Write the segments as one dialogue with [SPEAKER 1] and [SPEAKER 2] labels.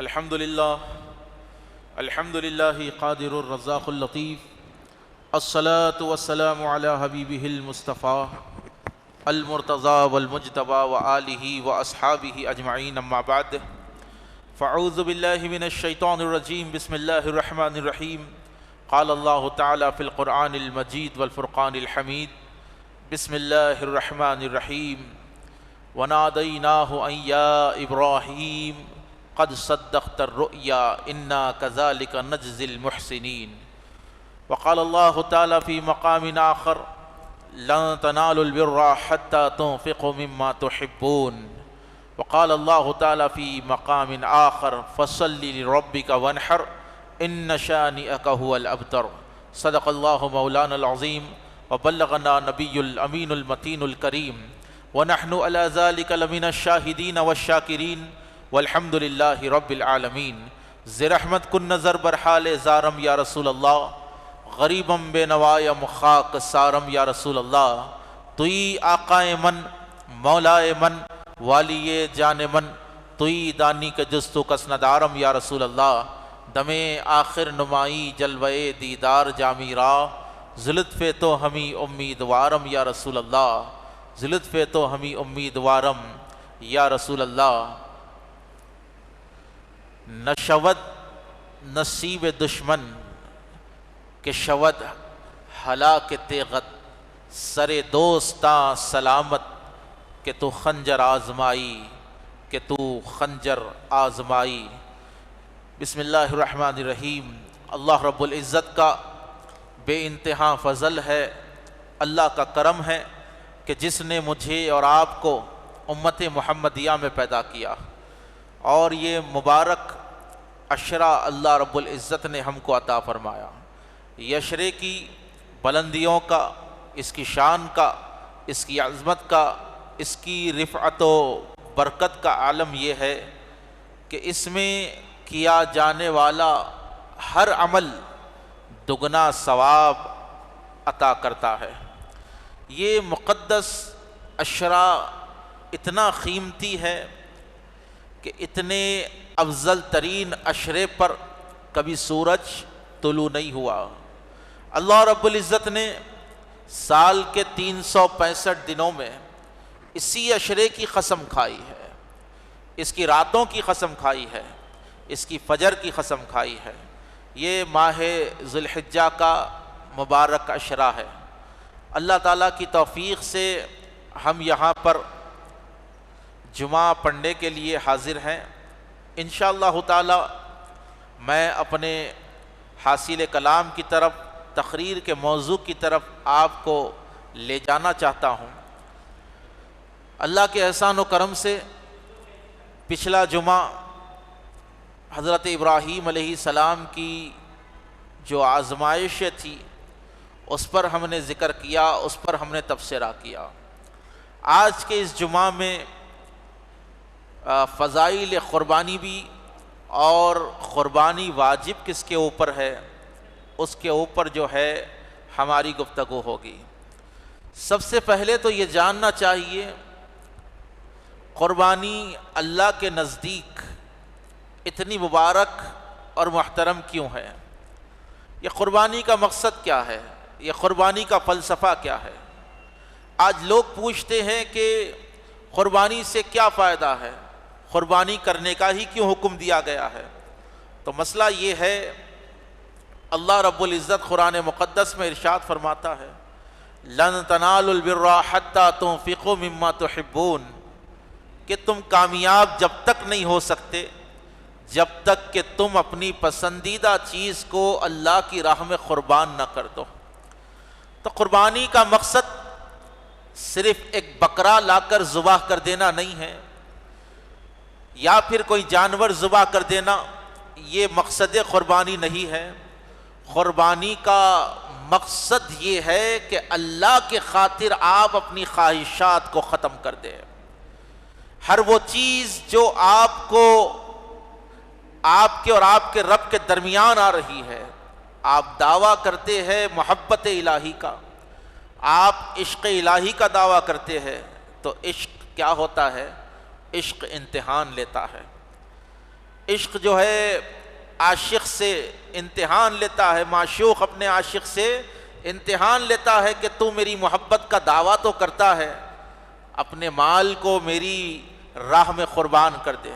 [SPEAKER 1] الحمد للہ قادر الرزاق اللطیف الصلاة والسلام علی حبیبہ المصطفیٰ المرتضی والمجتبی وآلہ واصحابہ اجمعین، اما بعد فاعوذ باللہ من الشیطان الرجیم، بسم اللہ الرحمن الرحیم۔ قال اللہ تعالی فی القرآن المجید والفرقان الحمید، بسم اللہ الرحمن الرحیم۔ ونادیناہ ان یا ابراہیم قد صدقت الرؤیا انا کذالک نجزی المحسنین۔ وقال اللہ تعالی فی مقام آخر لن تنالوا البر حتی تنفقوا مما تحبون۔ وقال اللہ تعالی فی مقام آخر فصل لربک وانحر ان شانئک هو الابتر۔ صدق اللہ مولانا العظیم وبلغنا نبی الامین المتین الکریم، ونحن علی ذلک لمن الشاہدین والشاکرین، والحمد للہ رب العالمین۔ زرحمت کن نظر برحال زارم یا رسول اللہ، غریبم بے نوایا مخاک سارم یا رسول اللہ۔ توئی آقائے من مولائے من والی جان من، توئی دانی کے جستو کس ندارم یا رسول اللہ۔ دمے آخر نمائی جلوے دیدار جامی راہ، ذلطفے تو ہمیں امیدوارم یا رسول اللہ، ذلطفے تو ہمیں امیدوارم یا رسول اللہ۔ نہ شود نصیب دشمن کہ شود ہلاک تیغت، سر دوستاں سلامت کہ تو خنجر آزمائی، کہ تو خنجر آزمائی۔ بسم اللہ الرحمن الرحیم۔ اللہ رب العزت کا بے انتہا فضل ہے، اللہ کا کرم ہے کہ جس نے مجھے اور آپ کو امت محمدیہ میں پیدا کیا، اور یہ مبارک عشرہ اللہ رب العزت نے ہم کو عطا فرمایا۔ یہ عشرے کی بلندیوں کا، اس کی شان کا، اس کی عظمت کا، اس کی رفعت و برکت کا عالم یہ ہے کہ اس میں کیا جانے والا ہر عمل دگنا ثواب عطا کرتا ہے۔ یہ مقدس عشرہ اتنا قیمتی ہے کہ اتنے افضل ترین عشرے پر کبھی سورج طلوع نہیں ہوا۔ اللہ رب العزت نے سال کے 365 دنوں میں اسی عشرے کی قسم کھائی ہے، اس کی راتوں کی قسم کھائی ہے، اس کی فجر کی قسم کھائی ہے۔ یہ ماہ ذی الحجہ کا مبارک عشرہ ہے۔ اللہ تعالیٰ کی توفیق سے ہم یہاں پر جمعہ پڑھنے کے لیے حاضر ہیں۔ انشاءاللہ تعالی میں اپنے حاصل کلام کی طرف، تقریر کے موضوع کی طرف آپ کو لے جانا چاہتا ہوں۔ اللہ کے احسان و کرم سے پچھلا جمعہ حضرت ابراہیم علیہ السلام کی جو آزمائش تھی اس پر ہم نے ذکر کیا، اس پر ہم نے تبصرہ کیا۔ آج کے اس جمعہ میں فضائل قربانی بھی، اور قربانی واجب کس کے اوپر ہے اس کے اوپر جو ہے ہماری گفتگو ہوگی۔ سب سے پہلے تو یہ جاننا چاہیے قربانی اللہ کے نزدیک اتنی مبارک اور محترم کیوں ہے؟ یہ قربانی کا مقصد کیا ہے؟ یہ قربانی کا فلسفہ کیا ہے؟ آج لوگ پوچھتے ہیں کہ قربانی سے کیا فائدہ ہے، قربانی کرنے کا ہی کیوں حکم دیا گیا ہے؟ تو مسئلہ یہ ہے، اللہ رب العزت قرآن مقدس میں ارشاد فرماتا ہے لن تنالوا البر حتی تنفقوا مما تحبون، کہ تم کامیاب جب تک نہیں ہو سکتے جب تک کہ تم اپنی پسندیدہ چیز کو اللہ کی راہ میں قربان نہ کر دو۔ تو قربانی کا مقصد صرف ایک بکرا لا کر ذبح کر دینا نہیں ہے، یا پھر کوئی جانور ذبح کر دینا، یہ مقصد قربانی نہیں ہے۔ قربانی کا مقصد یہ ہے کہ اللہ کے خاطر آپ اپنی خواہشات کو ختم کر دیں۔ ہر وہ چیز جو آپ کو، آپ کے اور آپ کے رب کے درمیان آ رہی ہے، آپ دعویٰ کرتے ہیں محبت الہی کا، آپ عشق الہی کا دعویٰ کرتے ہیں، تو عشق کیا ہوتا ہے؟ عشق امتحان لیتا ہے۔ عشق جو ہے عاشق سے امتحان لیتا ہے، معشوق اپنے عاشق سے امتحان لیتا ہے کہ تو میری محبت کا دعویٰ تو کرتا ہے، اپنے مال کو میری راہ میں قربان کر دے۔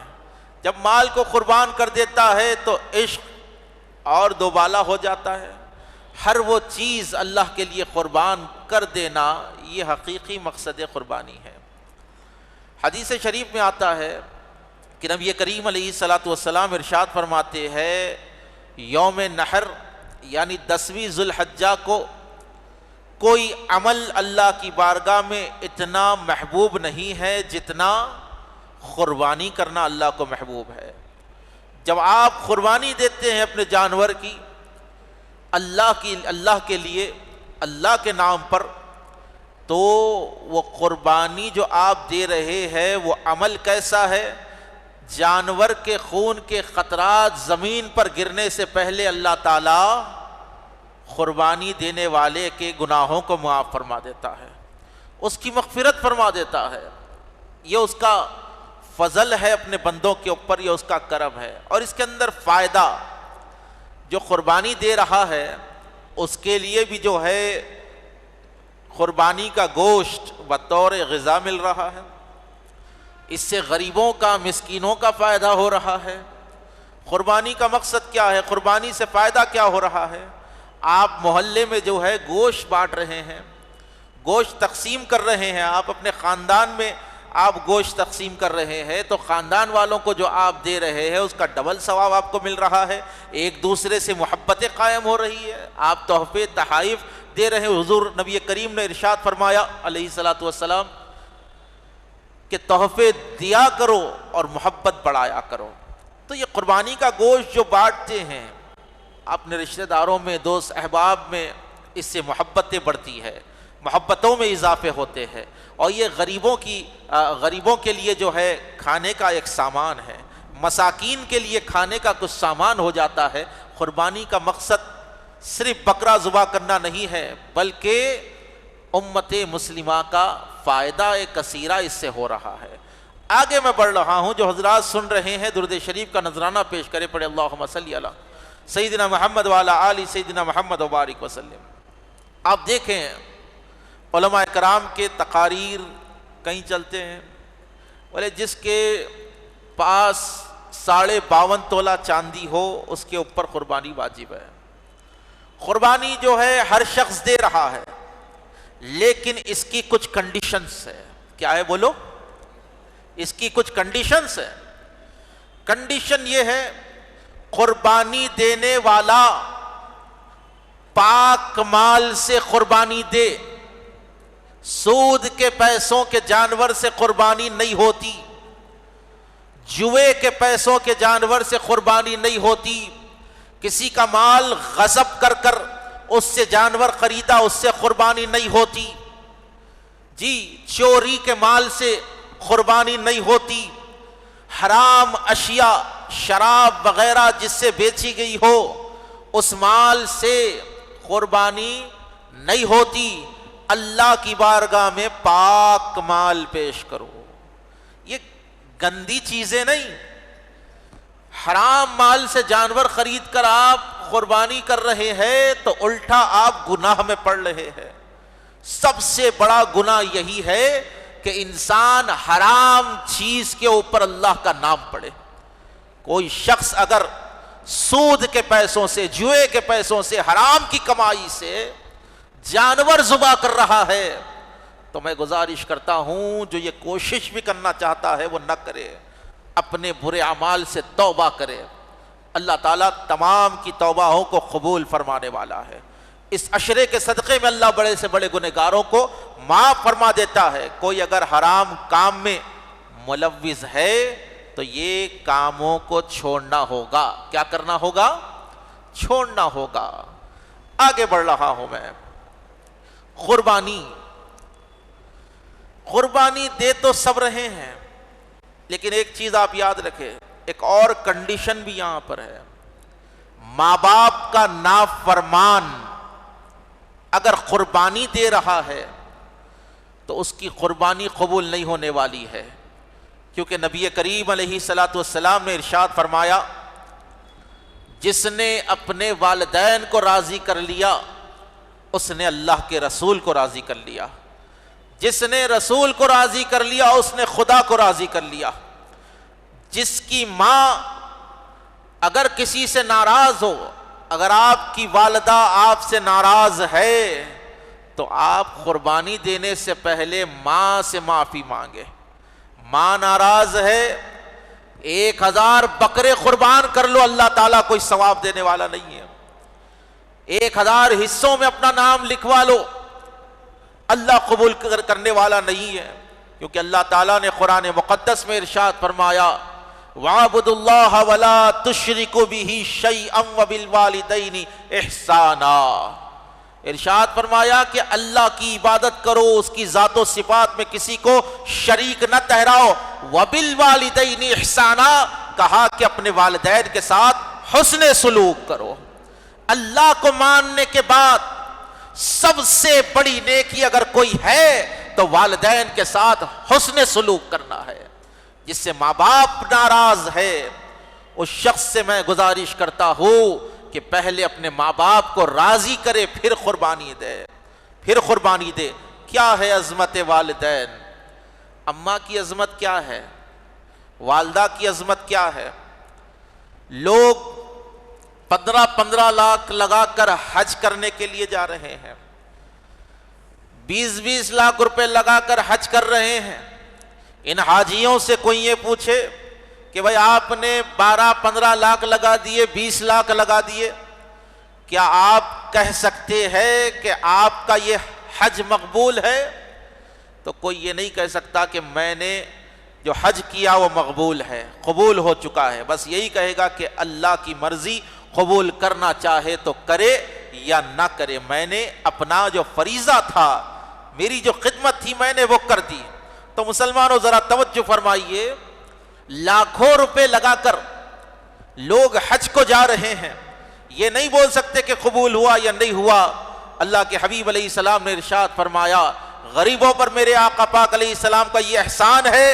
[SPEAKER 1] جب مال کو قربان کر دیتا ہے تو عشق اور دوبالا ہو جاتا ہے۔ ہر وہ چیز اللہ کے لیے قربان کر دینا یہ حقیقی مقصد قربانی ہے۔ حدیث شریف میں آتا ہے کہ نبی کریم علیہ الصلاۃ والسلام ارشاد فرماتے ہیں یوم نحر یعنی 10ویں ذو الحجہ کو کوئی عمل اللہ کی بارگاہ میں اتنا محبوب نہیں ہے جتنا قربانی کرنا اللہ کو محبوب ہے۔ جب آپ قربانی دیتے ہیں اپنے جانور کی اللہ کے لیے، اللہ کے نام پر، تو وہ قربانی جو آپ دے رہے ہیں وہ عمل کیسا ہے؟ جانور کے خون کے قطرات زمین پر گرنے سے پہلے اللہ تعالیٰ قربانی دینے والے کے گناہوں کو معاف فرما دیتا ہے، اس کی مغفرت فرما دیتا ہے۔ یہ اس کا فضل ہے اپنے بندوں کے اوپر، یہ اس کا کرم ہے۔ اور اس کے اندر فائدہ، جو قربانی دے رہا ہے اس کے لیے بھی جو ہے قربانی کا گوشت بطور غذا مل رہا ہے، اس سے غریبوں کا، مسکینوں کا فائدہ ہو رہا ہے۔ قربانی کا مقصد کیا ہے؟ قربانی سے فائدہ کیا ہو رہا ہے؟ آپ محلے میں جو ہے گوشت بانٹ رہے ہیں، گوشت تقسیم کر رہے ہیں، آپ اپنے خاندان میں آپ گوشت تقسیم کر رہے ہیں، تو خاندان والوں کو جو آپ دے رہے ہیں اس کا ڈبل ثواب آپ کو مل رہا ہے، ایک دوسرے سے محبتیں قائم ہو رہی ہے، آپ تحفے تحائف دے رہے ہیں۔ حضور نبی کریم نے ارشاد فرمایا علیہ الصلاۃ والسلام کہ تحفے دیا کرو اور محبت بڑھایا کرو۔ تو یہ قربانی کا گوشت جو بانٹتے ہیں اپنے رشتہ داروں میں، دوست احباب میں، اس سے محبتیں بڑھتی ہے، محبتوں میں اضافے ہوتے ہیں، اور یہ غریبوں کے لیے جو ہے کھانے کا ایک سامان ہے، مساکین کے لیے کھانے کا کچھ سامان ہو جاتا ہے۔ قربانی کا مقصد صرف بکرا ذبح کرنا نہیں ہے، بلکہ امت مسلمہ کا فائدہ کثیرہ اس سے ہو رہا ہے۔ آگے میں بڑھ رہا ہوں، جو حضرات سن رہے ہیں درود شریف کا نذرانہ پیش کرے، پڑھے اللہم صلی علی سیدنا محمد وعلی آل سیدنا محمد وبارک وسلم۔ آپ دیکھیں علماء کرام کے تقاریر کہیں چلتے ہیں، بولے جس کے پاس 52.5 تولہ چاندی ہو اس کے اوپر قربانی واجب ہے۔ قربانی جو ہے ہر شخص دے رہا ہے، لیکن اس کی کچھ کنڈیشنز ہے۔ کیا ہے بولو؟ اس کی کچھ کنڈیشنز ہے۔ کنڈیشن یہ ہے قربانی دینے والا پاک مال سے قربانی دے، سود کے پیسوں کے جانور سے قربانی نہیں ہوتی، جوئے کے پیسوں کے جانور سے قربانی نہیں ہوتی، کسی کا مال غصب کر کر اس سے جانور خریدا اس سے قربانی نہیں ہوتی، جی چوری کے مال سے قربانی نہیں ہوتی، حرام اشیاء شراب وغیرہ جس سے بیچی گئی ہو اس مال سے قربانی نہیں ہوتی۔ اللہ کی بارگاہ میں پاک مال پیش کرو، یہ گندی چیزیں نہیں۔ حرام مال سے جانور خرید کر آپ قربانی کر رہے ہیں تو الٹا آپ گناہ میں پڑ رہے ہیں۔ سب سے بڑا گناہ یہی ہے کہ انسان حرام چیز کے اوپر اللہ کا نام پڑے۔ کوئی شخص اگر سود کے پیسوں سے، جوئے کے پیسوں سے، حرام کی کمائی سے جانور ذبح کر رہا ہے تو میں گزارش کرتا ہوں جو یہ کوشش بھی کرنا چاہتا ہے وہ نہ کرے، اپنے برے اعمال سے توبہ کرے۔ اللہ تعالیٰ تمام کی توبہوں کو قبول فرمانے والا ہے۔ اس عشرے کے صدقے میں اللہ بڑے سے بڑے گنہگاروں کو معاف فرما دیتا ہے۔ کوئی اگر حرام کام میں ملوث ہے تو یہ کاموں کو چھوڑنا ہوگا۔ کیا کرنا ہوگا؟ چھوڑنا ہوگا۔ آگے بڑھ رہا ہوں میں۔ قربانی دے تو سب رہے ہیں، لیکن ایک چیز آپ یاد رکھیں، ایک اور کنڈیشن بھی یہاں پر ہے۔ ماں باپ کا نافرمان اگر قربانی دے رہا ہے تو اس کی قربانی قبول نہیں ہونے والی ہے، کیونکہ نبی کریم علیہ السلام نے ارشاد فرمایا جس نے اپنے والدین کو راضی کر لیا اس نے اللہ کے رسول کو راضی کر لیا، جس نے رسول کو راضی کر لیا اس نے خدا کو راضی کر لیا۔ جس کی ماں اگر کسی سے ناراض ہو، اگر آپ کی والدہ آپ سے ناراض ہے تو آپ قربانی دینے سے پہلے ماں سے معافی مانگے۔ ماں ناراض ہے 1000 بکرے قربان کر لو، اللہ تعالیٰ کوئی ثواب دینے والا نہیں ہے۔ 1000 حصوں میں اپنا نام لکھوا لو، اللہ قبول کرنے والا نہیں ہے، کیونکہ اللہ تعالیٰ نے قرآن مقدس میں ارشاد فرمایا وَاعْبُدُوا اللَّهَ وَلَا تُشْرِكُوا بِهِ شَيْئًا وَبِالْوَالِدَيْنِ إِحْسَانًا۔ ارشاد فرمایا کہ اللہ کی عبادت کرو، اس کی ذات و صفات میں کسی کو شریک نہ ٹھہراؤ۔ وَبِالْوَالِدَيْنِ إِحْسَانًا، کہا کہ اپنے والدین کے ساتھ حسن سلوک کرو۔ اللہ کو ماننے کے بعد سب سے بڑی نیکی اگر کوئی ہے تو والدین کے ساتھ حسن سلوک کرنا ہے۔ جس سے ماں باپ ناراض ہے اس شخص سے میں گزارش کرتا ہوں کہ پہلے اپنے ماں باپ کو راضی کرے پھر قربانی دے۔ کیا ہے عظمت والدین؟ اماں کی عظمت کیا ہے؟ والدہ کی عظمت کیا ہے؟ لوگ 15 لاکھ لگا کر حج کرنے کے لیے جا رہے ہیں، 20 لاکھ روپے لگا کر حج کر رہے ہیں۔ ان حاجیوں سے کوئی یہ پوچھے کہ بھائی آپ نے 12-15 لاکھ لگا دیے، 20 لاکھ لگا دیے، کیا آپ کہہ سکتے ہیں کہ آپ کا یہ حج مقبول ہے؟ تو کوئی یہ نہیں کہہ سکتا کہ میں نے جو حج کیا وہ مقبول ہے، قبول ہو چکا ہے۔ بس یہی کہے گا کہ اللہ کی مرضی، قبول کرنا چاہے تو کرے یا نہ کرے، میں نے اپنا جو فریضہ تھا، میری جو خدمت تھی میں نے وہ کر دی۔ تو مسلمانوں ذرا توجہ فرمائیے، لاکھوں روپے لگا کر لوگ حج کو جا رہے ہیں، یہ نہیں بول سکتے کہ قبول ہوا یا نہیں ہوا۔ اللہ کے حبیب علیہ السلام نے ارشاد فرمایا غریبوں پر میرے آقا پاک علیہ السلام کا یہ احسان ہے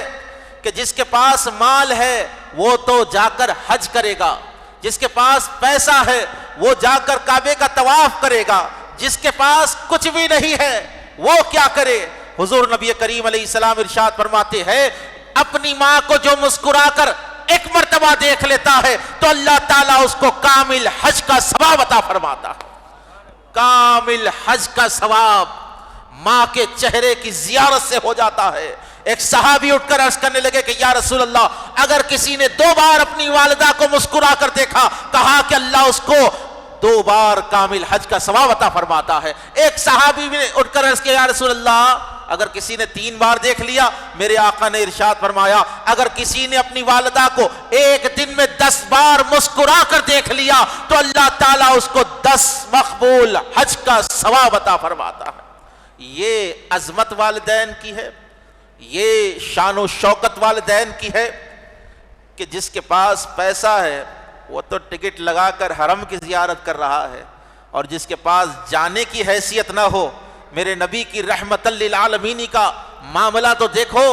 [SPEAKER 1] کہ جس کے پاس مال ہے وہ تو جا کر حج کرے گا، جس کے پاس پیسہ ہے وہ جا کر کعبے کا طواف کرے گا، جس کے پاس کچھ بھی نہیں ہے وہ کیا کرے؟ حضور نبی کریم علیہ السلام ارشاد فرماتے ہیں اپنی ماں کو جو مسکرا کر ایک مرتبہ دیکھ لیتا ہے تو اللہ تعالیٰ اس کو کامل حج کا ثواب عطا فرماتا ہے۔ کامل حج کا ثواب ماں کے چہرے کی زیارت سے ہو جاتا ہے۔ ایک صحابی اٹھ کر عرض کرنے لگے کہ یا رسول اللہ، اگر کسی نے 2 بار اپنی والدہ کو مسکرا کر دیکھا، کہا کہ اللہ اس کو 2 بار کامل حج کا ثواب عطا فرماتا ہے۔ ایک صحابی نے اٹھ کر عرض کیا یا رسول اللہ، اگر کسی نے 3 بار دیکھ لیا، میرے آقا نے ارشاد فرمایا اگر کسی نے اپنی والدہ کو ایک دن میں 10 بار مسکرا کر دیکھ لیا تو اللہ تعالیٰ اس کو 10 مقبول حج کا ثواب عطا فرماتا ہے۔ یہ عظمت والدین کی ہے، یہ شان و شوکت والدین کی ہے کہ جس کے پاس پیسہ ہے وہ تو ٹکٹ لگا کر حرم کی زیارت کر رہا ہے، اور جس کے پاس جانے کی حیثیت نہ ہو، میرے نبی کی رحمت للعالمین کا معاملہ تو دیکھو،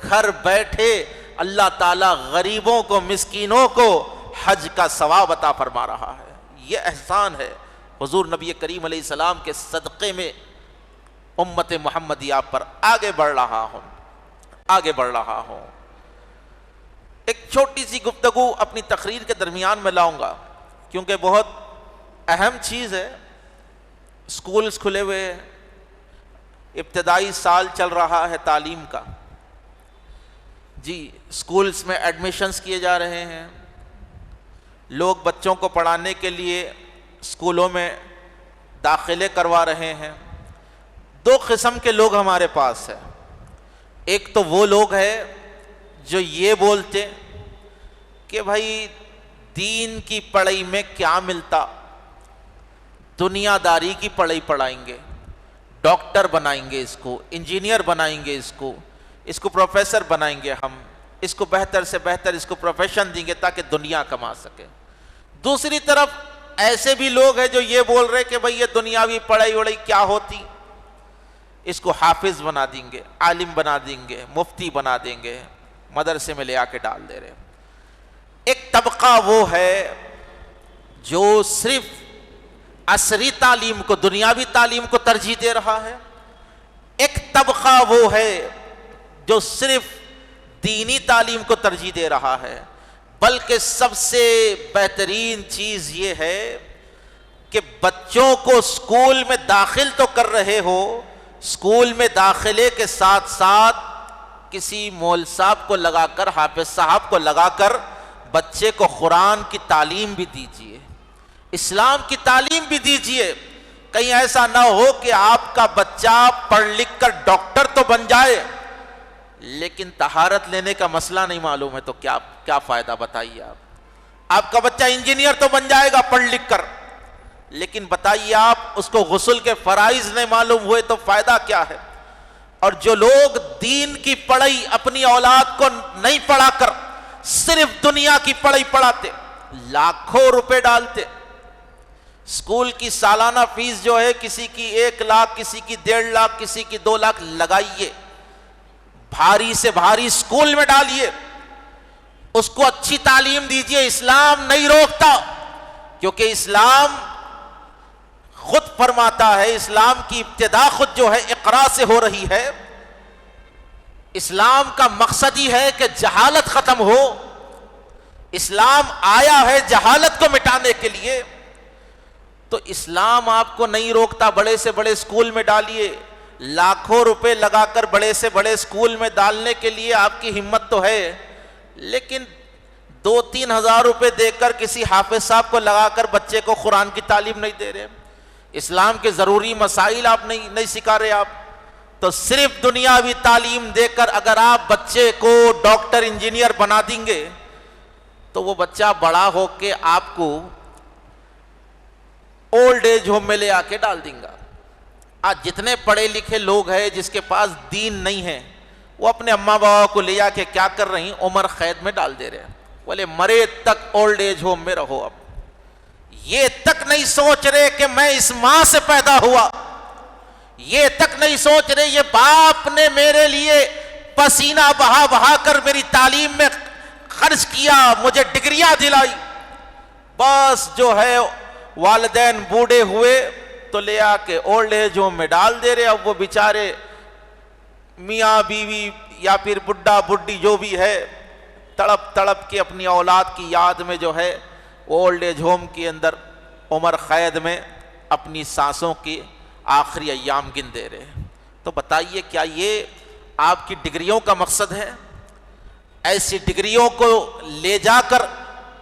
[SPEAKER 1] گھر بیٹھے اللہ تعالیٰ غریبوں کو، مسکینوں کو حج کا ثواب عطا فرما رہا ہے۔ یہ احسان ہے حضور نبی کریم علیہ السلام کے صدقے میں امت محمدیہ پر آگے بڑھ رہا ہوں۔ ایک چھوٹی سی گفتگو اپنی تقریر کے درمیان میں لاؤں گا کیونکہ بہت اہم چیز ہے۔ سکولز کھلے ہوئے ہیں، ابتدائی سال چل رہا ہے تعلیم کا، جی سکولز میں ایڈمیشنز کیے جا رہے ہیں، لوگ بچوں کو پڑھانے کے لیے سکولوں میں داخلے کروا رہے ہیں۔ 2 قسم کے لوگ ہمارے پاس ہیں۔ ایک تو وہ لوگ ہیں جو یہ بولتے کہ بھائی دین کی پڑھائی میں کیا ملتا، دنیا داری کی پڑھائی پڑھائیں گے، ڈاکٹر بنائیں گے اس کو، انجینئر بنائیں گے اس کو پروفیسر بنائیں گے، ہم اس کو بہتر سے بہتر اس کو پروفیشن دیں گے تاکہ دنیا کما سکے۔ دوسری طرف ایسے بھی لوگ ہیں جو یہ بول رہے کہ بھئی یہ دنیاوی پڑھائی وڑھائی کیا ہوتی، اس کو حافظ بنا دیں گے، عالم بنا دیں گے، مفتی بنا دیں گے، مدرسے میں لے آ کے ڈال دے رہے ہیں۔ ایک طبقہ وہ ہے جو صرف عصری تعلیم کو، دنیاوی تعلیم کو ترجیح دے رہا ہے، ایک طبقہ وہ ہے جو صرف دینی تعلیم کو ترجیح دے رہا ہے۔ بلکہ سب سے بہترین چیز یہ ہے کہ بچوں کو اسکول میں داخل تو کر رہے ہو، اسکول میں داخلے کے ساتھ ساتھ کسی مول صاحب کو لگا کر، حافظ صاحب کو لگا کر بچے کو قرآن کی تعلیم بھی دیجیے، اسلام کی تعلیم بھی دیجیے۔ کہیں ایسا نہ ہو کہ آپ کا بچہ پڑھ لکھ کر ڈاکٹر تو بن جائے لیکن طہارت لینے کا مسئلہ نہیں معلوم ہے، تو کیا فائدہ بتائیے آپ کا بچہ انجینئر تو بن جائے گا پڑھ لکھ کر، لیکن بتائیے آپ اس کو غسل کے فرائض نہیں معلوم ہوئے تو فائدہ کیا ہے؟ اور جو لوگ دین کی پڑھائی اپنی اولاد کو نہیں پڑھا کر صرف دنیا کی پڑھائی پڑھاتے، لاکھوں روپے ڈالتے، اسکول کی سالانہ فیس جو ہے کسی کی 1 لاکھ، کسی کی 1.5 لاکھ، کسی کی 2 لاکھ لگائیے، بھاری سے بھاری اسکول میں ڈالیے، اس کو اچھی تعلیم دیجیے۔ اسلام نہیں روکتا، کیونکہ اسلام خود فرماتا ہے، اسلام کی ابتدا خود جو ہے اقرا سے ہو رہی ہے۔ اسلام کا مقصد ہی ہے کہ جہالت ختم ہو، اسلام آیا ہے جہالت کو مٹانے کے لیے۔ تو اسلام آپ کو نہیں روکتا، بڑے سے بڑے اسکول میں ڈالیے، لاکھوں روپے لگا کر بڑے سے بڑے اسکول میں ڈالنے کے لیے آپ کی ہمت تو ہے، لیکن 2-3 ہزار روپے دے کر کسی حافظ صاحب کو لگا کر بچے کو قرآن کی تعلیم نہیں دے رہے، اسلام کے ضروری مسائل آپ نہیں سکھا رہے۔ آپ تو صرف دنیاوی تعلیم دے کر اگر آپ بچے کو ڈاکٹر انجینئر بنا دیں گے تو وہ بچہ بڑا ہو کے آپ کو اولڈ ایج ہوم میں لے آ کے ڈال دیں گا۔ آج جتنے پڑھے لکھے لوگ ہیں جس کے پاس دین نہیں ہے، وہ اپنے اماں بابا کو لے آ کے کیا کر رہی ہیں؟ عمر قید میں ڈال دے رہے ہیں، بولے مرے تک اولڈ ایج ہوم میں رہو۔ اب یہ تک نہیں سوچ رہے کہ میں اس ماں سے پیدا ہوا، یہ تک نہیں سوچ رہے یہ باپ نے میرے لیے پسینہ بہا بہا کر میری تعلیم میں خرچ کیا، مجھے ڈگریاں دلائی۔ بس جو ہے والدین بوڑھے ہوئے تو لے آ کے اولڈ ایج ہوم میں ڈال دے رہے۔ اب وہ بیچارے میاں بیوی یا پھر بڈھا بڈھی جو بھی ہے تڑپ تڑپ کے اپنی اولاد کی یاد میں جو ہے اولڈ ایج ہوم کے اندر عمر قید میں اپنی سانسوں کی آخری ایام گن دے رہے۔ تو بتائیے کیا یہ آپ کی ڈگریوں کا مقصد ہے؟ ایسی ڈگریوں کو لے جا کر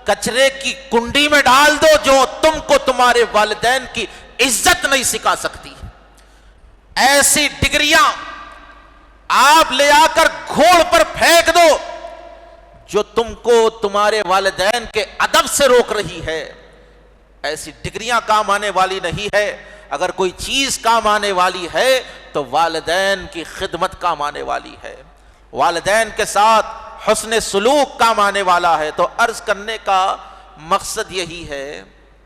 [SPEAKER 1] کچرے کی کنڈی میں ڈال دو جو تم کو تمہارے والدین کی عزت نہیں سکھا سکتی۔ ایسی ڈگریاں آپ لے آ کر گھوڑ پر پھینک دو جو تم کو تمہارے والدین کے ادب سے روک رہی ہے۔ ایسی ڈگریاں کام آنے والی نہیں ہے۔ اگر کوئی چیز کام آنے والی ہے تو والدین کی خدمت کام آنے والی ہے، والدین کے ساتھ حسن سلوک کام آنے والا ہے۔ تو عرض کرنے کا مقصد یہی ہے،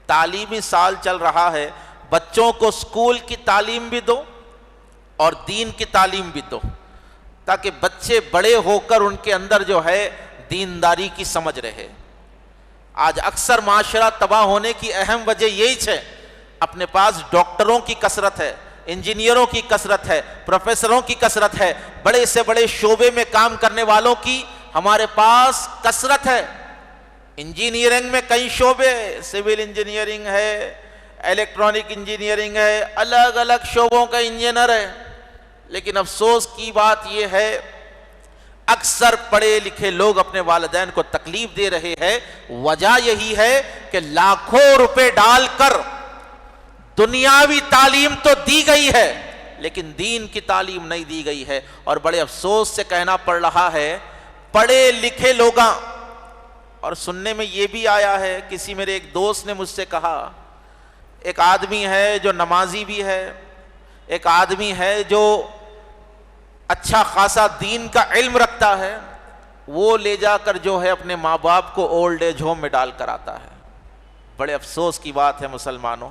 [SPEAKER 1] تعلیمی سال چل رہا ہے، بچوں کو اسکول کی تعلیم بھی دو اور دین کی تعلیم بھی دو، تاکہ بچے بڑے ہو کر ان کے اندر جو ہے دینداری کی سمجھ رہے۔ آج اکثر معاشرہ تباہ ہونے کی اہم وجہ یہی ہے، اپنے پاس ڈاکٹروں کی کثرت ہے، انجینئروں کی کثرت ہے، پروفیسروں کی کثرت ہے، بڑے سے بڑے شعبے میں کام کرنے والوں کی ہمارے پاس کثرت ہے۔ انجینئرنگ میں کئی شعبے، سول انجینئرنگ ہے، الیکٹرانک انجینئرنگ ہے، الگ الگ شعبوں کا انجینئر ہے، لیکن افسوس کی بات یہ ہے اکثر پڑھے لکھے لوگ اپنے والدین کو تکلیف دے رہے ہیں۔ وجہ یہی ہے کہ لاکھوں روپے ڈال کر دنیاوی تعلیم تو دی گئی ہے لیکن دین کی تعلیم نہیں دی گئی ہے، اور بڑے افسوس سے کہنا پڑ رہا ہے پڑھے لکھے لوگاں، اور سننے میں یہ بھی آیا ہے، کسی میرے ایک دوست نے مجھ سے کہا، ایک آدمی ہے جو نمازی بھی ہے، ایک آدمی ہے جو اچھا خاصا دین کا علم رکھتا ہے، وہ لے جا کر جو ہے اپنے ماں باپ کو اولڈ ایج ہوم میں ڈال کر آتا ہے۔ بڑے افسوس کی بات ہے مسلمانوں،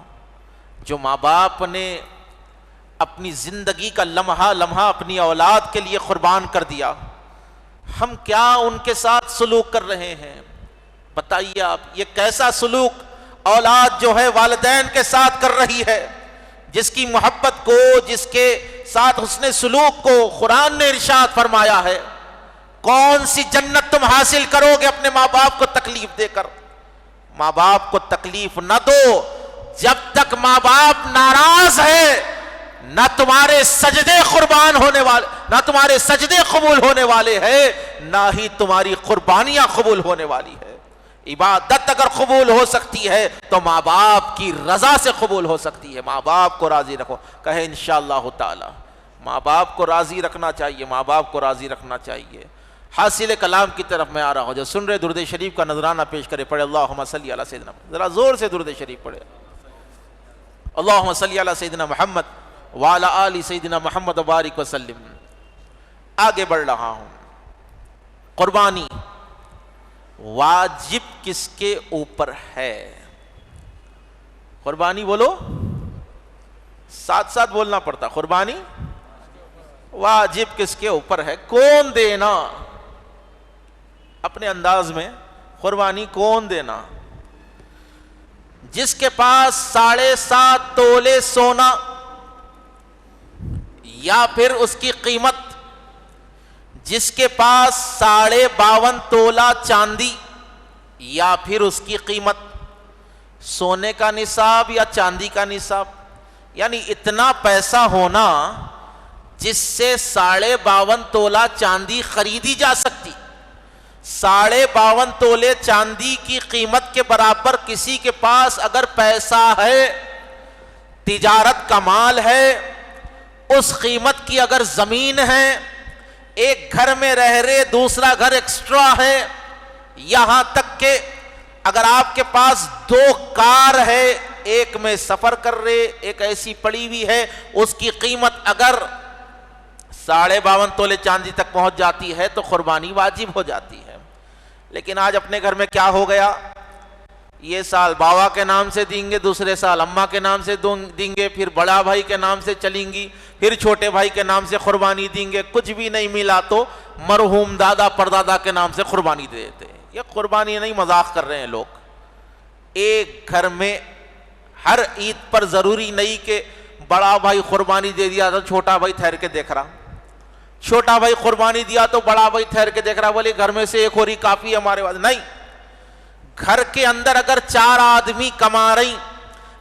[SPEAKER 1] جو ماں باپ نے اپنی زندگی کا لمحہ لمحہ اپنی اولاد کے لیے قربان کر دیا، ہم کیا ان کے ساتھ سلوک کر رہے ہیں؟ بتائیے آپ، یہ کیسا سلوک اولاد جو ہے والدین کے ساتھ کر رہی ہے، جس کی محبت کو، جس کے ساتھ حسن سلوک کو قرآن نے ارشاد فرمایا ہے۔ کون سی جنت تم حاصل کرو گے اپنے ماں باپ کو تکلیف دے کر؟ ماں باپ کو تکلیف نہ دو۔ جب تک ماں باپ ناراض ہے، نہ تمہارے سجدے قربان ہونے والے، نہ تمہارے سجدے قبول ہونے والے ہیں، نہ ہی تمہاری قربانیاں قبول ہونے والی ہے۔ عبادت اگر قبول ہو سکتی ہے تو ماں باپ کی رضا سے قبول ہو سکتی ہے۔ ماں باپ کو راضی رکھو، کہے انشاءاللہ تعالی۔ ماں باپ کو راضی رکھنا چاہیے، ماں باپ کو راضی رکھنا چاہیے۔ حاصل کلام کی طرف میں آ رہا ہوں، جو سن رہے درود شریف کا نذرانہ پیش کرے، پڑھے اللہم صلی علی سیدنا، ذرا زور سے درود شریف پڑھے، اللہم صلی علی سیدنا محمد وعلی آل سیدنا محمد وبارک وسلم۔ آگے بڑھ رہا ہوں۔ قربانی واجب کس کے اوپر ہے؟ قربانی بولو، ساتھ ساتھ بولنا پڑتا۔ قربانی واجب کس کے اوپر ہے؟ کون دینا؟ اپنے انداز میں قربانی کون دینا؟ جس کے پاس 7.5 تولے سونا یا پھر اس کی قیمت، جس کے پاس 52.5 تولہ چاندی یا پھر اس کی قیمت، سونے کا نصاب یا چاندی کا نصاب، یعنی اتنا پیسہ ہونا جس سے 52.5 تولہ چاندی خریدی جا سکتی۔ 52.5 تولے چاندی کی قیمت کے برابر کسی کے پاس اگر پیسہ ہے، تجارت کا مال ہے، اس قیمت کی اگر زمین ہے، ایک گھر میں رہ رہے دوسرا گھر ایکسٹرا ہے، یہاں تک کہ اگر آپ کے پاس 2 کار ہے، ایک میں سفر کر رہے، ایک ایسی پڑی ہوئی ہے، اس کی قیمت اگر 52.5 تولے چاندی تک پہنچ جاتی ہے تو قربانی واجب ہو جاتی ہے۔ لیکن آج اپنے گھر میں کیا ہو گیا؟ یہ سال باوا کے نام سے دیں گے، دوسرے سال اماں کے نام سے دیں گے، پھر بڑا بھائی کے نام سے چلیں گی، پھر چھوٹے بھائی کے نام سے قربانی دیں گے، کچھ بھی نہیں ملا تو مرحوم دادا پردادا کے نام سے قربانی دے دیتے ہیں۔ یہ قربانی نہیں، مذاق کر رہے ہیں لوگ۔ ایک گھر میں ہر عید پر ضروری نہیں کہ بڑا بھائی قربانی دے دیا تو چھوٹا بھائی ٹھہر کے دیکھ رہا، چھوٹا بھائی قربانی دیا تو بڑا بھائی ٹھہر کے دیکھ رہا، بولے گھر میں سے ایک اور ہی کافی ہے ہمارے پاس۔ نہیں، گھر کے اندر اگر 4 آدمی کما رہی،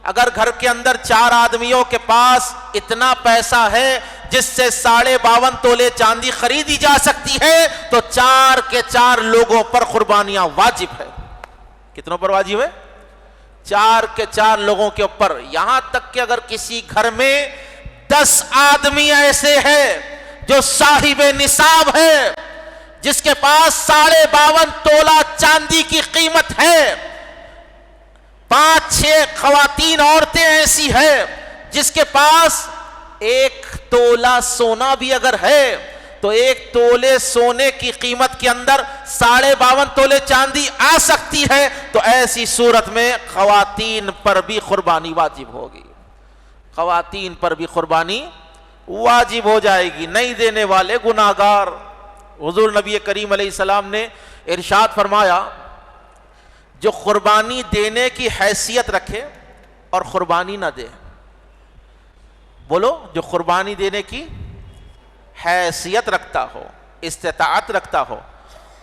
[SPEAKER 1] اگر گھر کے اندر 4 آدمیوں کے پاس اتنا پیسہ ہے جس سے 52.5 تولے چاندی خریدی جا سکتی ہے تو 4 کے 4 لوگوں پر قربانیاں واجب ہے۔ کتنوں پر واجب ہے؟ 4 کے 4 لوگوں کے اوپر۔ یہاں تک کہ اگر کسی گھر میں 10 آدمی ایسے ہیں جو صاحب نصاب ہے، جس کے پاس 52.5 تولہ چاندی کی قیمت ہے، 5-6 خواتین عورتیں ایسی ہیں جس کے پاس 1 تولہ سونا بھی اگر ہے تو 1 تولے سونے کی قیمت کے اندر 52.5 تولے چاندی آ سکتی ہے، تو ایسی صورت میں خواتین پر بھی قربانی واجب ہوگی، خواتین پر بھی قربانی واجب ہو جائے گی۔ نہیں دینے والے گناہگار۔ حضور نبی کریم علیہ السلام نے ارشاد فرمایا، جو قربانی دینے کی حیثیت رکھے اور قربانی نہ دے، بولو، جو قربانی دینے کی حیثیت رکھتا ہو، استطاعت رکھتا ہو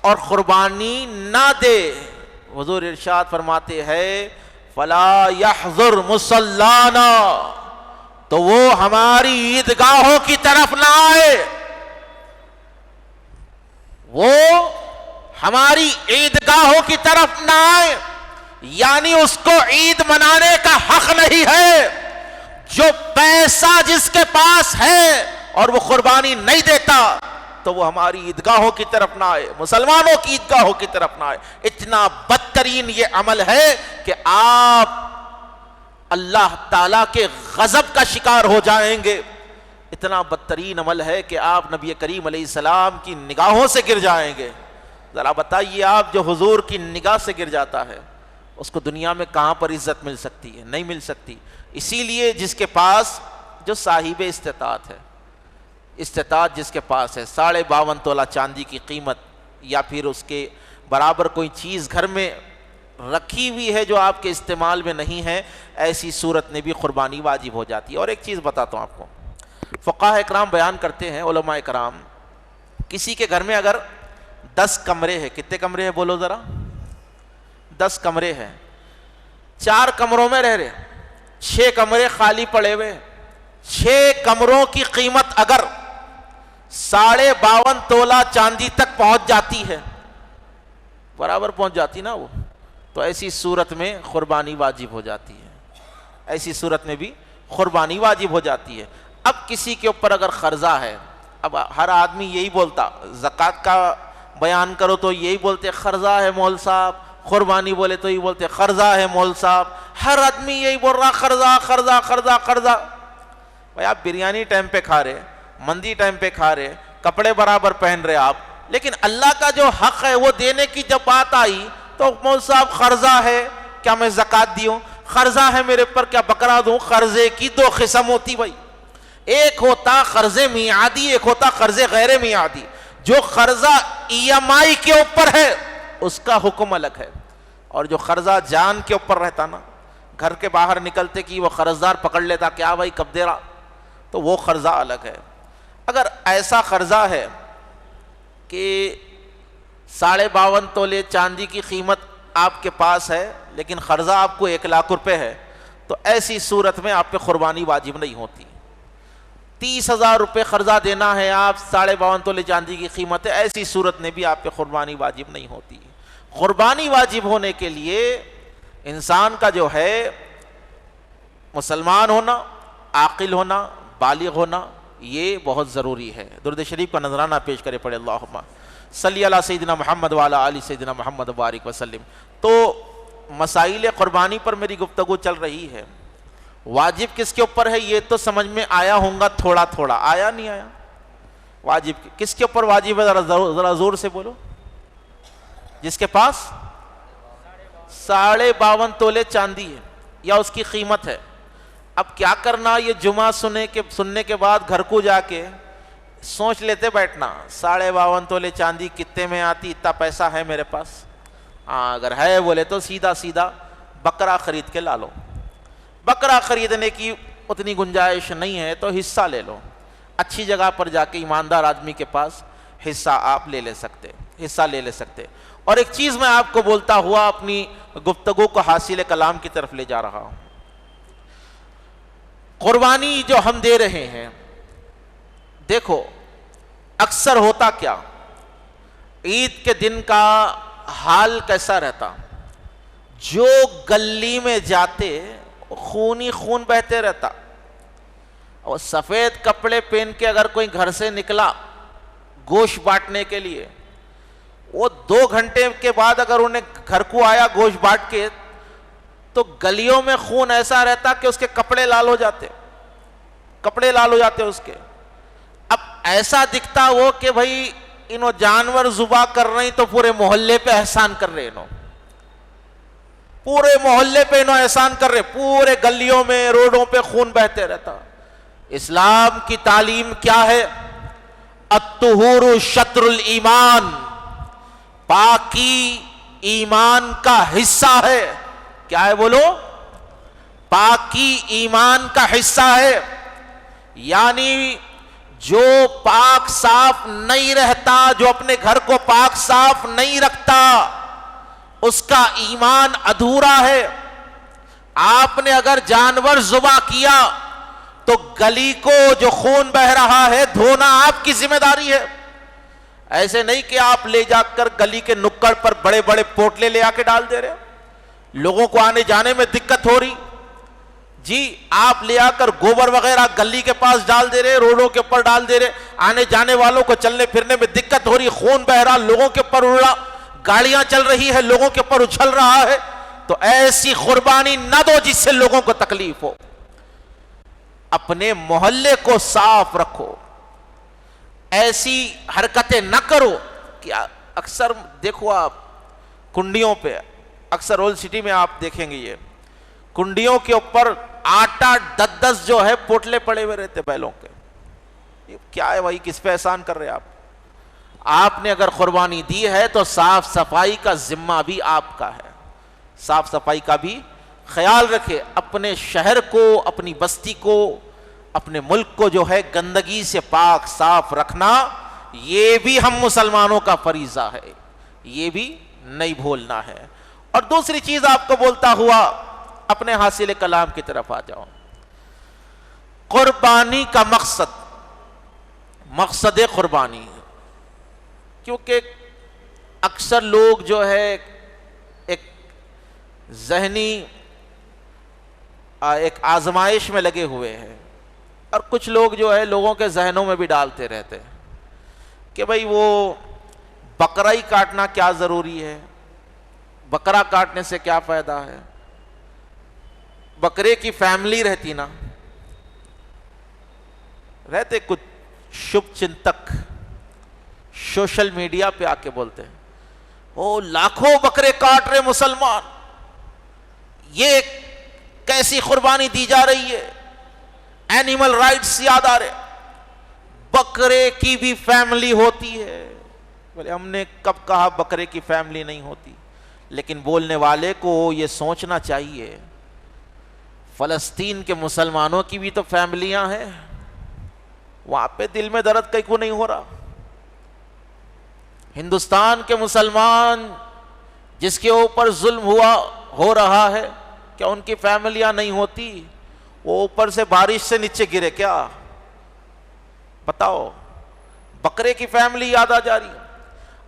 [SPEAKER 1] اور قربانی نہ دے، حضور ارشاد فرماتے ہیں فلا يحضر مصلانا، تو وہ ہماری عیدگاہوں کی طرف نہ آئے، وہ ہماری عیدگاہوں کی طرف نہ آئے، یعنی اس کو عید منانے کا حق نہیں ہے۔ جو پیسہ جس کے پاس ہے اور وہ قربانی نہیں دیتا تو وہ ہماری عیدگاہوں کی طرف نہ آئے، مسلمانوں کی عیدگاہوں کی طرف نہ آئے۔ اتنا بدترین یہ عمل ہے کہ آپ اللہ تعالیٰ کے غضب کا شکار ہو جائیں گے۔ اتنا بدترین عمل ہے کہ آپ نبی کریم علیہ السلام کی نگاہوں سے گر جائیں گے۔ ذرا بتائیے آپ، جو حضور کی نگاہ سے گر جاتا ہے اس کو دنیا میں کہاں پر عزت مل سکتی ہے؟ نہیں مل سکتی۔ اسی لیے جس کے پاس، جو صاحب استطاعت ہے، استطاعت جس کے پاس ہے، 52.5 تولہ چاندی کی قیمت یا پھر اس کے برابر کوئی چیز گھر میں رکھی ہوئی ہے جو آپ کے استعمال میں نہیں ہے، ایسی صورت میں بھی قربانی واجب ہو جاتی ہے۔ اور ایک چیز بتاتا ہوں آپ کو، فقہاء اکرام بیان کرتے ہیں، علماء اکرام، کسی کے گھر میں اگر 10 کمرے ہیں، کتنے کمرے ہیں بولو ذرا؟ 10 کمرے ہیں، 4 کمروں میں رہ رہے، 6 کمرے خالی پڑے ہوئے، 6 کمروں کی قیمت اگر 52.5 تولہ چاندی تک پہنچ جاتی ہے، برابر پہنچ جاتی نا وہ، تو ایسی صورت میں قربانی واجب ہو جاتی ہے، ایسی صورت میں بھی قربانی واجب ہو جاتی ہے۔ اب کسی کے اوپر اگر قرضہ ہے، اب ہر آدمی یہی بولتا، زکوٰۃ کا بیان کرو تو یہی بولتے قرضہ ہے مول صاحب، قربانی بولے تو یہی بولتے قرضہ ہے مول صاحب، ہر آدمی یہی بول رہا قرضہ قرضہ قرضہ قرضہ۔ بھائی آپ بریانی ٹائم پہ کھا رہے، مندی ٹائم پہ کھا رہے، کپڑے برابر پہن رہے آپ، لیکن اللہ کا جو حق ہے وہ دینے کی جب بات آئی تو مول صاحب قرضہ ہے، کیا میں زکوٰۃ دیوں؟ قرضہ ہے میرے پر، کیا بکرا دوں؟ قرضے کی 2 قسم ہوتی بھائی، ایک ہوتا قرض میعادی، ایک ہوتا قرض غیر میعادی۔ جو قرضہ EMI کے اوپر ہے اس کا حکم الگ ہے، اور جو قرضہ جان کے اوپر رہتا نا، گھر کے باہر نکلتے کہ وہ قرضدار پکڑ لیتا، کیا بھائی کب دے رہا، تو وہ قرضہ الگ ہے۔ اگر ایسا قرضہ ہے کہ 52.5 تولے چاندی کی قیمت آپ کے پاس ہے لیکن قرضہ آپ کو 1 لاکھ روپے ہے، تو ایسی صورت میں آپ پہ قربانی واجب نہیں ہوتی۔ 30,000 روپے قرضہ دینا ہے، آپ 52.5 تولے چاندی کی قیمت ہے، ایسی صورت میں بھی آپ پہ قربانی واجب نہیں ہوتی۔ قربانی واجب ہونے کے لیے انسان کا جو ہے مسلمان ہونا، عاقل ہونا، بالغ ہونا، یہ بہت ضروری ہے۔ درود شریف کا نذرانہ پیش کرے پڑے، اللہم صلی علی سیدنا محمد وعلی آل سیدنا محمد وبارک وسلم۔ تو مسائل قربانی پر میری گفتگو چل رہی ہے، واجب کس کے اوپر ہے یہ تو سمجھ میں آیا ہوں گا، تھوڑا تھوڑا آیا نہیں آیا؟ واجب کس کے اوپر واجب ہے، ذرا زور سے بولو۔ جس کے پاس 52.5 تولے چاندی ہے یا اس کی قیمت ہے، اب کیا کرنا، یہ جمعہ سننے کے بعد گھر کو جا کے سوچ لیتے بیٹھنا، 52.5 تولے چاندی کتنے میں آتی، اتنا پیسہ ہے میرے پاس، اگر ہے بولے تو سیدھا سیدھا بکرا خرید کے لا لو، بکرا خریدنے کی اتنی گنجائش نہیں ہے تو حصہ لے لو، اچھی جگہ پر جا کے ایماندار آدمی کے پاس حصہ آپ لے لے سکتے۔ اور ایک چیز میں آپ کو بولتا ہوا اپنی گفتگو کو حاصل کلام کی طرف لے جا رہا ہوں، قربانی جو ہم دے رہے ہیں، دیکھو اکثر ہوتا کیا، عید کے دن کا حال کیسا رہتا، جو گلی میں جاتے خون ہی خون بہتے رہتا، اور سفید کپڑے پہن کے اگر کوئی گھر سے نکلا گوشت بانٹنے کے لیے، وہ 2 گھنٹے کے بعد اگر انہیں گھر کو آیا گوشت بانٹ کے، تو گلیوں میں خون ایسا رہتا کہ اس کے کپڑے لال ہو جاتے اس کے۔ اب ایسا دکھتا وہ کہ بھائی انہوں جانور ذبح کر رہے ہیں تو پورے محلے پہ احسان کر رہے، پورے محلے پہ انہوں احسان کر رہے، پورے گلیوں میں روڈوں پہ خون بہتے رہتا۔ اسلام کی تعلیم کیا ہے؟ الطہور شطر الایمان، پاکی ایمان کا حصہ ہے۔ کیا ہے بولو؟ پاکی ایمان کا حصہ ہے، یعنی جو پاک صاف نہیں رہتا، جو اپنے گھر کو پاک صاف نہیں رکھتا، اس کا ایمان ادھورا ہے۔ آپ نے اگر جانور ذبح کیا تو گلی کو جو خون بہ رہا ہے دھونا آپ کی ذمہ داری ہے۔ ایسے نہیں کہ آپ لے جا کر گلی کے نکڑ پر بڑے بڑے پوٹلے لے آ کے ڈال دے رہے، لوگوں کو آنے جانے میں دقت ہو رہی، جی آپ لے آ کر گوبر وغیرہ گلی کے پاس ڈال دے رہے، روڈوں کے اوپر ڈال دے رہے، آنے جانے والوں کو چلنے پھرنے میں دقت ہو رہی، خون بہ رہا، لوگوں کے اوپر اڑ رہا، گاڑیاں چل رہی ہے، لوگوں کے اوپر اچھل رہا ہے، تو ایسی قربانی نہ دو جس سے لوگوں کو تکلیف ہو۔ اپنے محلے کو صاف رکھو، ایسی حرکتیں نہ کرو کہ اکثر دیکھو آپ کنڈیوں پہ، اکثر اولڈ سٹی میں آپ دیکھیں گے یہ کنڈیوں کے اوپر 8-10 جو ہے پوٹلے پڑے ہوئے رہتے بیلوں کے۔ کیا ہے بھائی، کس پہ احسان کر رہے آپ؟ آپ نے اگر قربانی دی ہے تو صاف صفائی کا ذمہ بھی آپ کا ہے، صاف صفائی کا بھی خیال رکھے، اپنے شہر کو، اپنی بستی کو، اپنے ملک کو جو ہے گندگی سے پاک صاف رکھنا، یہ بھی ہم مسلمانوں کا فریضہ ہے، یہ بھی نہیں بھولنا ہے۔ اور دوسری چیز آپ کو بولتا ہوا اپنے حاصل کلام کی طرف آ جاؤ، قربانی کا مقصد قربانی، کیونکہ اکثر لوگ جو ہے ایک ذہنی ایک آزمائش میں لگے ہوئے ہیں، اور کچھ لوگ جو ہے لوگوں کے ذہنوں میں بھی ڈالتے رہتے ہیں کہ بھئی وہ بکرا ہی کاٹنا کیا ضروری ہے، بکرا کاٹنے سے کیا فائدہ ہے، بکرے کی فیملی رہتی نا، رہتے کچھ شبھ چنتک سوشل میڈیا پہ آ کے بولتے ہیں او لاکھوں بکرے کاٹ رہے مسلمان، یہ کیسی قربانی دی جا رہی ہے، اینیمل رائٹس یاد آ رہے، بکرے کی بھی فیملی ہوتی ہے۔ بولے ہم نے کب کہا بکرے کی فیملی نہیں ہوتی؟ لیکن بولنے والے کو یہ سوچنا چاہیے فلسطین کے مسلمانوں کی بھی تو فیملیاں ہیں، وہاں پہ دل میں درد کہیں کو نہیں ہو رہا؟ ہندوستان کے مسلمان جس کے اوپر ظلم ہو رہا ہے، کیا ان کی فیملیاں نہیں ہوتی؟ وہ اوپر سے بارش سے نیچے گرے کیا؟ بتاؤ، بکرے کی فیملی یاد آ جا رہی ہے،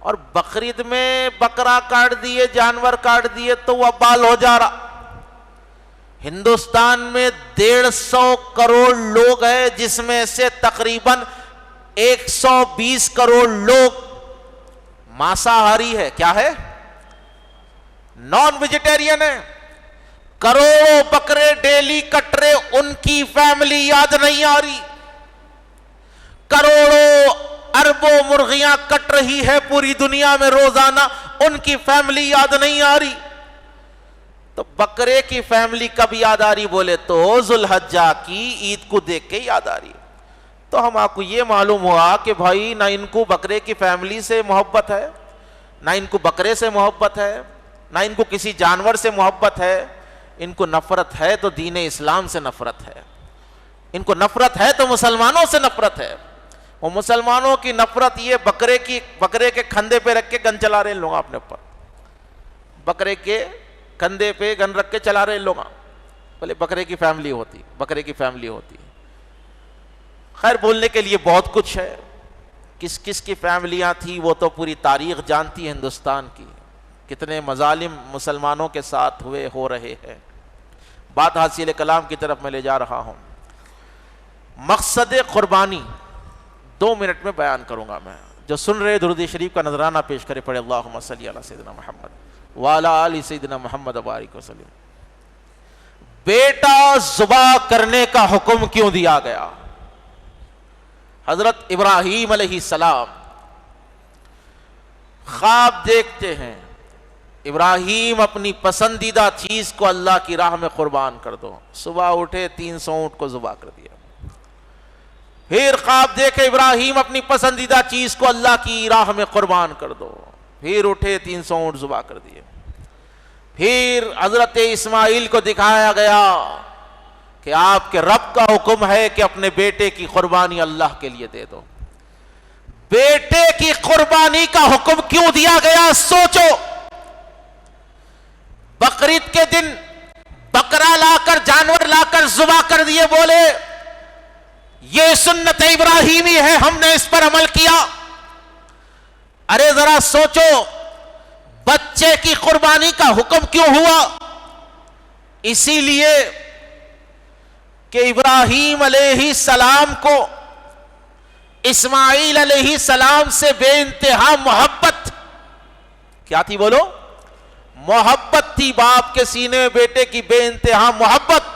[SPEAKER 1] اور بقرعید میں بکرا کاٹ دیے، جانور کاٹ دیے تو وہ بال ہو جا رہا۔ ہندوستان میں 150 کروڑ لوگ ہیں، جس میں سے تقریباً 120 کروڑ لوگ مانساہاری ہے، کیا ہے؟ نان ویجیٹیرین ہے۔ کروڑوں بکرے ڈیلی کٹ رہے، ان کی فیملی یاد نہیں آ رہی۔ کروڑوں اربوں مرغیاں کٹ رہی ہے پوری دنیا میں روزانہ، ان کی فیملی یاد نہیں آ رہی۔ تو بکرے کی فیملی کب یاد آ رہی بولے تو ذوالحجہ کی عید کو دیکھ کے یاد آ رہی۔ تو ہم آپ کو یہ معلوم ہوا کہ بھائی نہ ان کو بکرے کی فیملی سے محبت ہے، نہ ان کو بکرے سے محبت ہے، نہ ان کو کسی جانور سے محبت ہے، ان کو نفرت ہے تو دین اسلام سے نفرت ہے، ان کو نفرت ہے تو مسلمانوں سے نفرت ہے۔ وہ مسلمانوں کی نفرت یہ بکرے کے کھندے پہ رکھ کے گن چلا رہے لوگ اپنے اوپر، بکرے کے کندھے پہ گن رکھ کے چلا رہے لوگ، بولے بکرے کی فیملی ہوتی، بکرے کی فیملی ہوتی۔ خیر بولنے کے لیے بہت کچھ ہے، کس کس کی فیملیاں تھی وہ تو پوری تاریخ جانتی ہے ہندوستان کی، کتنے مظالم مسلمانوں کے ساتھ ہو رہے ہیں۔ بات حاصل کلام کی طرف میں لے جا رہا ہوں۔ مقصد قربانی 2 منٹ میں بیان کروں گا میں۔ جو سن رہے درود شریف کا نذرانہ پیش کرے پڑھے اللہم صلی علی سیدنا محمد وعلی آل سیدنا محمد وبارک وسلم۔ بیٹا ذبح کرنے کا حکم کیوں دیا گیا؟ حضرت ابراہیم علیہ السلام خواب دیکھتے ہیں، ابراہیم اپنی پسندیدہ چیز کو اللہ کی راہ میں قربان کر دو، صبح اٹھے 300 اونٹ کو ذبح کر دیا۔ پھر خواب دیکھے ابراہیم اپنی پسندیدہ چیز کو اللہ کی راہ میں قربان کر دو، پھر اٹھے 300 اونٹ ذبح کر دیے۔ پھر حضرت اسماعیل کو دکھایا گیا کہ آپ کے رب کا حکم ہے کہ اپنے بیٹے کی قربانی اللہ کے لیے دے دو۔ بیٹے کی قربانی کا حکم کیوں دیا گیا سوچو۔ بقرعید کے دن بکرا لا کر، جانور لا کر ذبح کر دیے، بولے یہ سنت ابراہیمی ہے، ہم نے اس پر عمل کیا۔ ارے ذرا سوچو، بچے کی قربانی کا حکم کیوں ہوا؟ اسی لیے کہ ابراہیم علیہ السلام کو اسماعیل علیہ السلام سے بے انتہا محبت کیا تھی؟ بولو، محبت تھی۔ باپ کے سینے میں بیٹے کی بے انتہا محبت،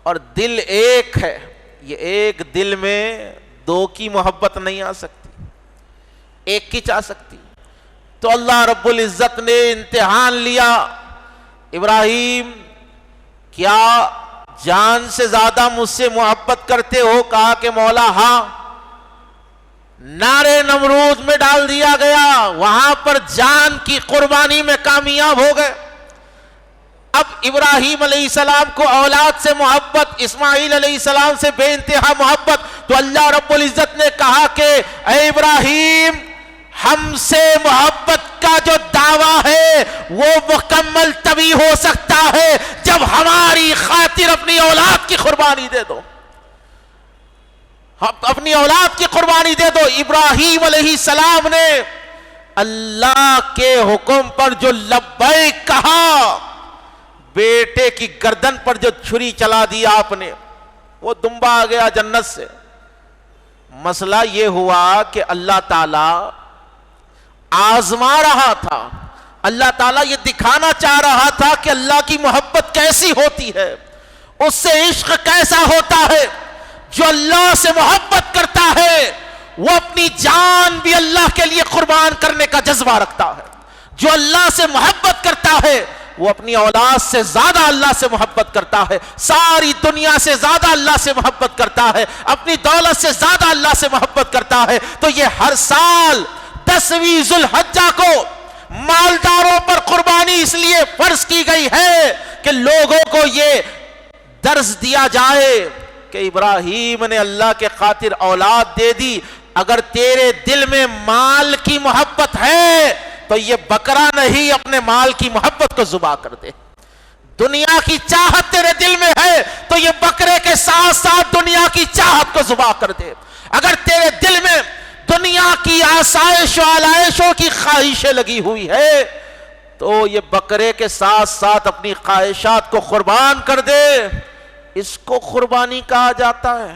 [SPEAKER 1] اور دل ایک ہے، یہ ایک دل میں 2 کی محبت نہیں آ سکتی، ایک کی چاہ سکتی۔ تو اللہ رب العزت نے امتحان لیا، ابراہیم کیا جان سے زیادہ مجھ سے محبت کرتے ہو؟ کہا کہ مولا ہاں۔ نارے نمرود میں ڈال دیا گیا، وہاں پر جان کی قربانی میں کامیاب ہو گئے۔ اب ابراہیم علیہ السلام کو اولاد سے محبت، اسماعیل علیہ السلام سے بے انتہا محبت، تو اللہ رب العزت نے کہا کہ اے ابراہیم، ہم سے محبت کا جو دعویٰ ہے وہ مکمل تبھی ہو سکتا ہے جب ہماری خاطر اپنی اولاد کی قربانی دے دو، اپنی اولاد کی قربانی دے دو۔ ابراہیم علیہ السلام نے اللہ کے حکم پر جو لبیک کہا، بیٹے کی گردن پر جو چھری چلا دی آپ نے، وہ دمبا آ گیا جنت سے۔ مسئلہ یہ ہوا کہ اللہ تعالی آزما رہا تھا، اللہ تعالیٰ یہ دکھانا چاہ رہا تھا کہ اللہ کی محبت کیسی ہوتی ہے، اس سے عشق کیسا ہوتا ہے۔ جو اللہ سے محبت کرتا ہے وہ اپنی جان بھی اللہ کے لیے قربان کرنے کا جذبہ رکھتا ہے۔ جو اللہ سے محبت کرتا ہے وہ اپنی اولاد سے زیادہ اللہ سے محبت کرتا ہے، ساری دنیا سے زیادہ اللہ سے محبت کرتا ہے، اپنی دولت سے زیادہ اللہ سے محبت کرتا ہے۔ تو یہ ہر سال 10ویں ذو الحجہ کو مالداروں پر قربانی اس لیے فرض کی گئی ہے کہ لوگوں کو یہ درس دیا جائے کہ ابراہیم نے اللہ کے خاطر اولاد دے دی، اگر تیرے دل میں مال کی محبت ہے تو یہ بکرا نہیں اپنے مال کی محبت کو ذبح کر دے۔ دنیا کی چاہت تیرے دل میں ہے تو یہ بکرے کے ساتھ ساتھ دنیا کی چاہت کو ذبح کر دے۔ اگر تیرے دل میں دنیا کی آسائش و آلائشوں کی خواہشیں لگی ہوئی ہے تو یہ بکرے کے ساتھ ساتھ اپنی خواہشات کو قربان کر دے۔ اس کو قربانی کہا جاتا ہے۔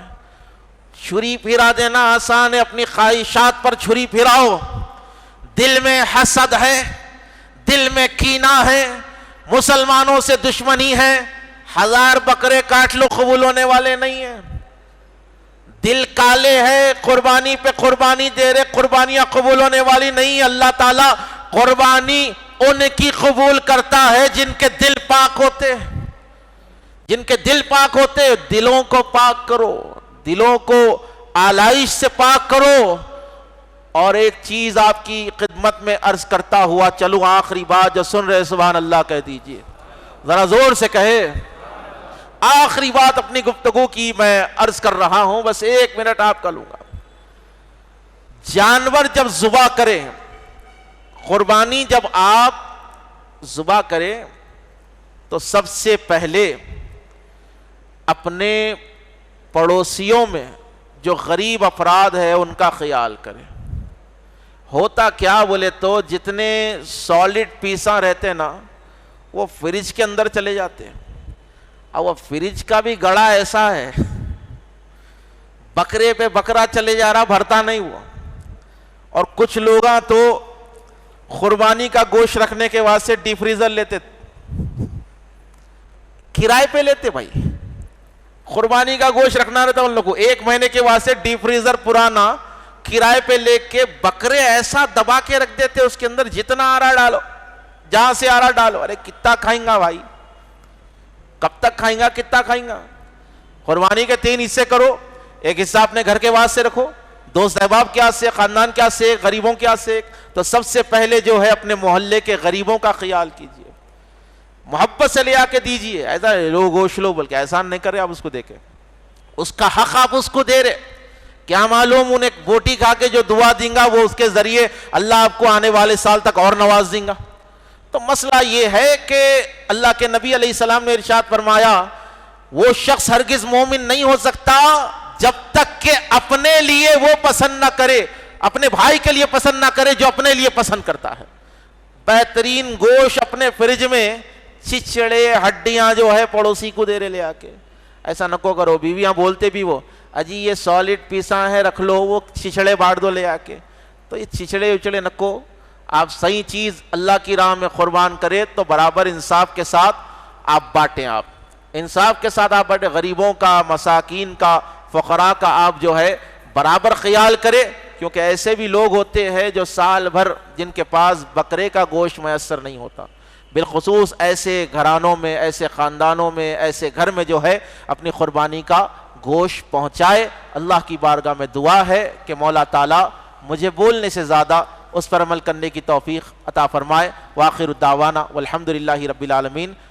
[SPEAKER 1] چھری پھرا دینا آسان ہے، اپنی خواہشات پر چھری پھراؤ۔ دل میں حسد ہے، دل میں کینہ ہے، مسلمانوں سے دشمنی ہے، 1000 بکرے کاٹ لو قبول ہونے والے نہیں ہیں۔ دل کالے ہے، قربانی پہ قربانی دے رہے، قربانیاں قبول ہونے والی نہیں۔ اللہ تعالیٰ قربانی ان کی قبول کرتا ہے جن کے دل پاک ہوتے، جن کے دل پاک ہوتے۔ دلوں کو پاک کرو، دلوں کو آلائش سے پاک کرو۔ اور ایک چیز آپ کی خدمت میں عرض کرتا ہوا چلو، آخری بات جو سن رہے سبحان اللہ کہہ دیجئے، ذرا زور سے کہے۔ آخری بات اپنی گفتگو کی میں عرض کر رہا ہوں، بس 1 منٹ آپ کا لوں گا۔ جانور جب ذبح کریں، قربانی جب آپ ذبح کریں تو سب سے پہلے اپنے پڑوسیوں میں جو غریب افراد ہیں ان کا خیال کریں۔ ہوتا کیا بولے تو جتنے سالڈ پیساں رہتے نا وہ فریج کے اندر چلے جاتے ہیں، اور وہ فریج کا بھی گڑا ایسا ہے، بکرے پہ بکرا چلے جا رہا، بھرتا نہیں ہوا۔ اور کچھ لوگ تو قربانی کا گوشت رکھنے کے واسطے ڈی فریزر لیتے، کرائے پہ لیتے۔ بھائی قربانی کا گوشت رکھنا رہتا ان لوگوں کو، 1 مہینے کے واسطے ڈی فریزر پرانا کرائے پہ لے کے بکرے ایسا دبا کے رکھ دیتے، اس کے اندر جتنا آ رہا ڈالو، جہاں سے آ رہا ڈالو۔ ارے کتنا کھائیں گا بھائی، کب تک کھائیں گا، کتنا کھائیں گا؟ قربانی کے 3 حصے کرو، ایک حصہ اپنے گھر کے واسطے رکھو، دوست احباب کے واسطے، خاندان کے واسطے، غریبوں کے واسطے۔ تو سب سے پہلے جو ہے اپنے محلے کے غریبوں کا خیال کیجئے، محبت سے لے آ کے دیجئے۔ ایسا لو گوشت لو بلکہ احسان نہیں کر رہے آپ اس کو دیکھیں، اس کا حق آپ اس کو دے رہے۔ کیا معلوم انہیں بوٹی کھا کے جو دعا دیں گا وہ اس کے ذریعے اللہ آپ کو آنے والے سال تک اور نواز دیں گا۔ تو مسئلہ یہ ہے کہ اللہ کے نبی علیہ السلام نے ارشاد فرمایا وہ شخص ہرگز مومن نہیں ہو سکتا جب تک کہ اپنے لیے وہ پسند نہ کرے، اپنے بھائی کے لیے پسند نہ کرے جو اپنے لیے پسند کرتا ہے۔ بہترین گوشت اپنے فریج میں چچڑے ہڈیاں جو ہے پڑوسی کو دے رہے لے آ کے۔ ایسا نکو کرو، بیویاں بولتے بھی وہ اجی یہ سالڈ پیساں ہے رکھ لو، وہ چھچڑے بانٹ دو لے آ کے۔ تو یہ چھچڑے اچڑے نکو، آپ صحیح چیز اللہ کی راہ میں قربان کرے تو برابر انصاف کے ساتھ آپ بانٹیں، آپ انصاف کے ساتھ آپ بانٹیں، غریبوں کا، مساکین کا، فقراء کا آپ جو ہے برابر خیال کرے، کیونکہ ایسے بھی لوگ ہوتے ہیں جو سال بھر جن کے پاس بکرے کا گوشت میسر نہیں ہوتا، بالخصوص ایسے گھرانوں میں، ایسے خاندانوں میں، ایسے گھر میں جو ہے اپنی قربانی کا گوشت پہنچائے۔ اللہ کی بارگاہ میں دعا ہے کہ مولا تعالیٰ مجھے بولنے سے زیادہ اس پر عمل کرنے کی توفیق عطا فرمائے۔ وآخر الدعوانا والحمد للہ رب العالمین۔